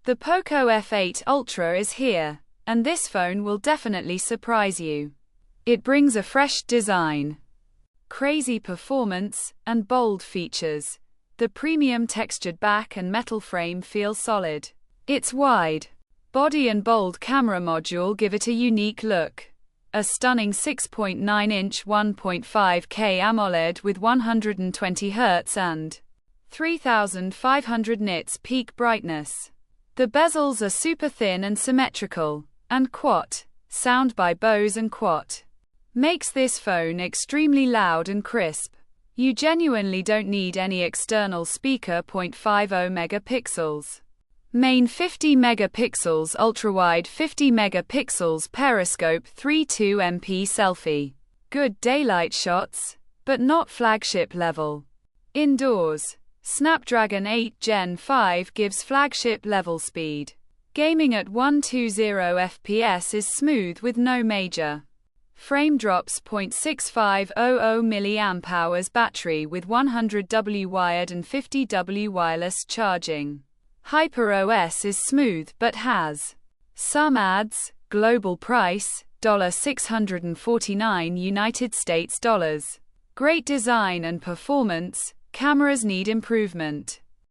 The Poco F8 Ultra is here, and this phone will definitely surprise you. It brings a fresh design, crazy performance, and bold features. The premium textured back and metal frame feel solid. Its wide body and bold camera module give it a unique look. A stunning 6.9-inch 1.5K AMOLED with 120 Hz and 3500 nits peak brightness. The bezels are super thin and symmetrical, and Quat, sound by Bose and Quat, makes this phone extremely loud and crisp. You genuinely don't need any external speaker. 0.50 megapixels. Main 50 megapixels, ultra-wide 50 megapixels, periscope 32 MP selfie. Good daylight shots, but not flagship level. Indoors, Snapdragon 8 Gen 5 gives flagship level speed. Gaming at 120 FPS is smooth with no major frame drops. 0.6500 mAh battery with 100W wired and 50W wireless charging. HyperOS is smooth but has some ads. Global price $649 United States dollars. Great design and performance. Cameras need improvement.